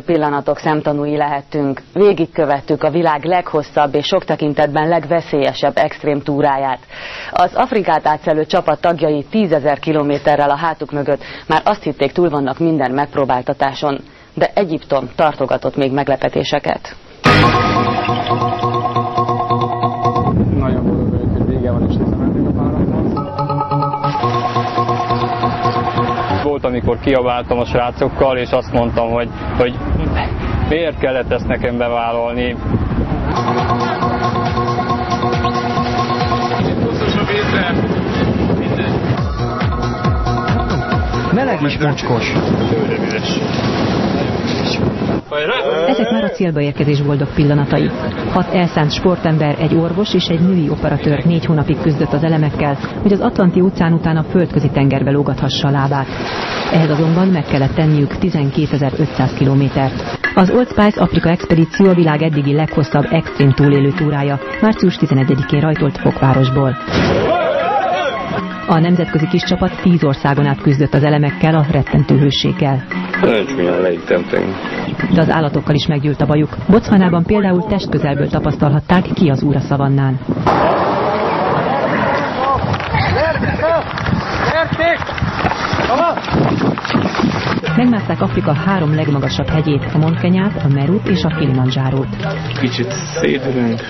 Pillanatok szemtanúi lehettünk. Végigkövettük a világ leghosszabb és sok tekintetben legveszélyesebb extrém túráját. Az Afrikát átszelő csapat tagjai 10 000 kilométerrel a hátuk mögött már azt hitték, túl vannak minden megpróbáltatáson, de Egyiptom tartogatott még meglepetéseket. Nagyon boldog vagyok, hogy vége van és visszamentünk a párathoz. Volt, amikor kiabáltam a srácokkal, és azt mondtam, hogy miért kellett ezt nekem bevállalni. Meleg és mocskos. Ezek már a célba érkezés boldog pillanatai. 6 elszánt sportember, egy orvos és egy női operatőr 4 hónapig küzdött az elemekkel, hogy az Atlanti óceán után a földközi tengerbe lógathassa a lábát. Ehhez azonban meg kellett tenniük 12.500 kilométert. Az Old Spice Afrika expedíció a világ eddigi leghosszabb extrém túlélő túrája március 11-én rajtolt Fokvárosból. A nemzetközi kis csapat 10 országon át küzdött az elemekkel, a rettentő hőséggel. Nagyon csúnyán leittemtünk. De az állatokkal is meggyűlt a bajuk. Botswanában például testközelből tapasztalhatták, ki az úr a szavannán. Megmászták Afrika 3 legmagasabb hegyét, a Mont Kenyát, a Merut és a Kilimanjárót. Kicsit szédülünk,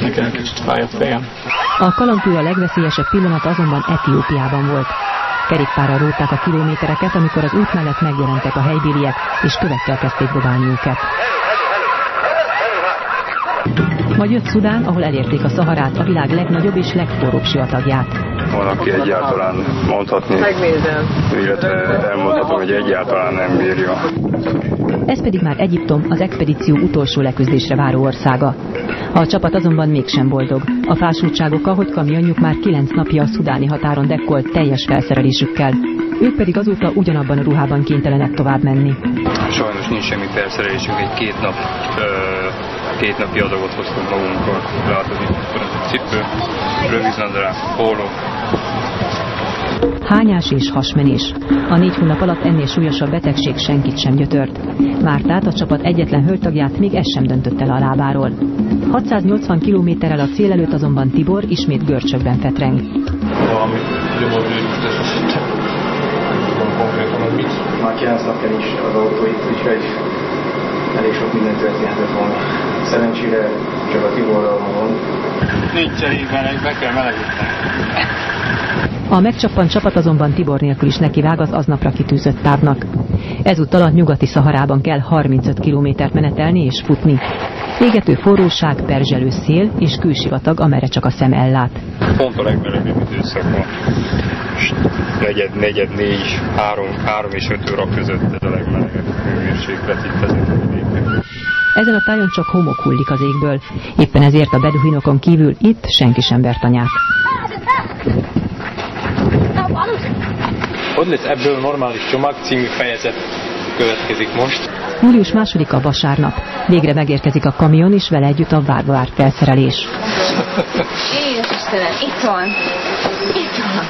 nekem kicsit fáj a fejem. A kalandtúra legveszélyesebb pillanata azonban Etiópiában volt. Kerékpárral rótták a kilométereket, amikor az út mellett megjelentek a helybéliek, és követtel kezdték dobálni őket. Majd jött Szudán, ahol elérték a Szaharát, a világ legnagyobb és legforróbb sivatagját. Van, aki egyáltalán mondhatni, illetve elmondhatom, hogy egyáltalán nem bírja. Ez pedig már Egyiptom, az expedíció utolsó leküzdésre váró országa. A csapat azonban mégsem boldog. A fásultság oka, hogy kamionjuk már 9 napja a szudáni határon dekkolt teljes felszerelésükkel. Ők pedig azóta ugyanabban a ruhában kénytelenek tovább menni. Sajnos nincs semmi felszerelésünk, egy 2 napi adagot hoztunk magunkkal. Látod, itt cipő, rövidnadrág, póló. Hányás és hasmenés. A 4 hónap alatt ennél súlyosabb betegség senkit sem gyötört. Mártát, a csapat egyetlen hölgytagját még ez sem döntött el a lábáról. 680 kilométerrel a cél előtt azonban Tibor ismét görcsökben fetreng. Valami gyomorvírust esettem. Nem tudom konkrétan, hogy mit. Már 9 nap kell is az autó itt, úgyhogy elég sok minden történhetett volna. Szerencsére csak a Tiborral van. Nincs cserékben, be kell melegíteni. A megcsappant csapat azonban Tibor nélkül is nekivág az aznapra kitűzött távnak. Ezúttal a nyugati Szaharában kell 35 kilométert menetelni és futni. Égető forróság, perzselő szél és külsivatag, amerre csak a szem ellát. Pont a legmelegebb időszak van. Negyed, 4, 3 és 5 óra között ez a legmelegebb hőmérséklet itt ezen a vidéken. Ezen a tájon csak homok hullik az égből. Éppen ezért a beduhinokon kívül itt senki sem vert anyát. Hogy lesz ebből normális csomag című fejezet következik most. Július 2-a vasárnap. Végre megérkezik a kamion, és vele együtt a várva várt felszerelés. Jézus Istenem, itt van! Itt van!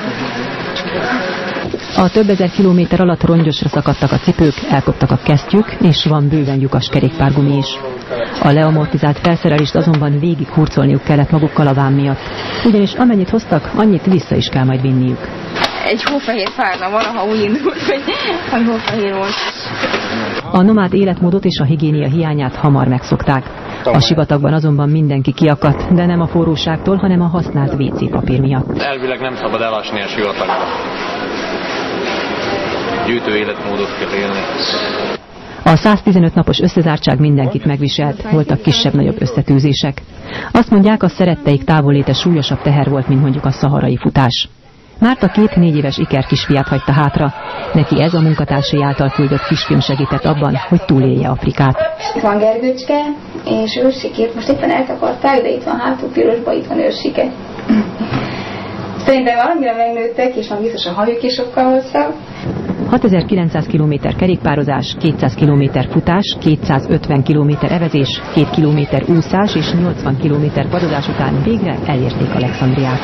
A több ezer kilométer alatt rongyosra szakadtak a cipők, elkoptak a kesztyűk, és van bőven lyukas kerékpárgumi is. A leamortizált felszerelést azonban végig hurcolniuk kellett magukkal a vám miatt. Ugyanis amennyit hoztak, annyit vissza is kell majd vinniük. Egy hófehér párna valaha úgy indult, hogy hófehér volt. A nomád életmódot és a higiénia hiányát hamar megszokták. A sivatagban azonban mindenki kiakadt, de nem a forróságtól, hanem a használt WC papír miatt. Elvileg nem szabad elásni a sivatagba. Gyűjtő életmódot kell élni. A 115 napos összezártság mindenkit megviselt, voltak kisebb-nagyobb összetűzések. Azt mondják, a szeretteik távolléte súlyosabb teher volt, mint mondjuk a szaharai futás. Márta 2 4 éves iker kisfiát hagyta hátra. Neki ez a munkatársai által küldött kisfilm segített abban, hogy túlélje Afrikát. Itt van Gergőcske, és őrsikét most éppen eltakarták, de itt van hátul pirosba, itt van őrsike. Szerintem annyira megnőttek, és már biztos a hajuk is sokkal hosszabb. 6900 km kerékpározás, 200 km futás, 250 km evezés, 2 km úszás és 80 km padozás után végre elérték Alexandriát.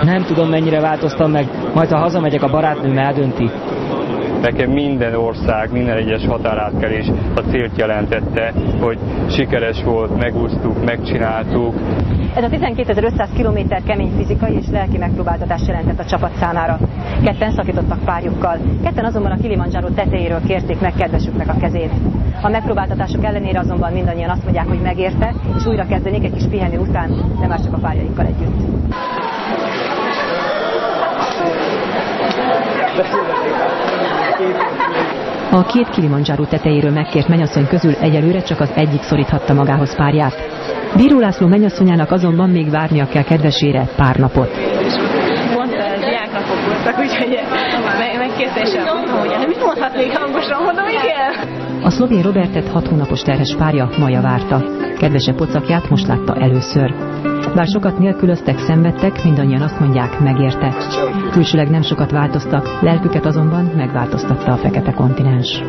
Nem tudom, mennyire változtam meg, majd ha hazamegyek, a barátnőm eldönti. nekem minden ország, minden egyes határátkelés a célt jelentette, hogy sikeres volt, megúsztuk, megcsináltuk. Ez a 12.500 kilométer kemény fizikai és lelki megpróbáltatást jelentett a csapat számára. Ketten szakítottak párjukkal, ketten azonban a Kilimandzsáró tetejéről kérték meg kedvesüknek a kezét. A megpróbáltatások ellenére azonban mindannyian azt mondják, hogy megérte, és újra kezdenék egy kis pihenő után, de már csak a párjaikkal együtt. A két Kilimandzsáró tetejéről megkért mennyasszony közül egyelőre csak az egyik szoríthatta magához párját. Bíró László mennyasszonyának azonban még várnia kell kedvesére pár napot. Pont diáknapok voltak, úgyhogy megkérte, és mondtam, hogy mit mondhatnék hangosan, mondom, igen. A szlovén Robertet 6 hónapos terhes párja Maja várta. Kedvese pocakját most látta először. Bár sokat nélkülöztek, szenvedtek, mindannyian azt mondják, megérte. Külsőleg nem sokat változtak, lelküket azonban megváltoztatta a fekete kontinens.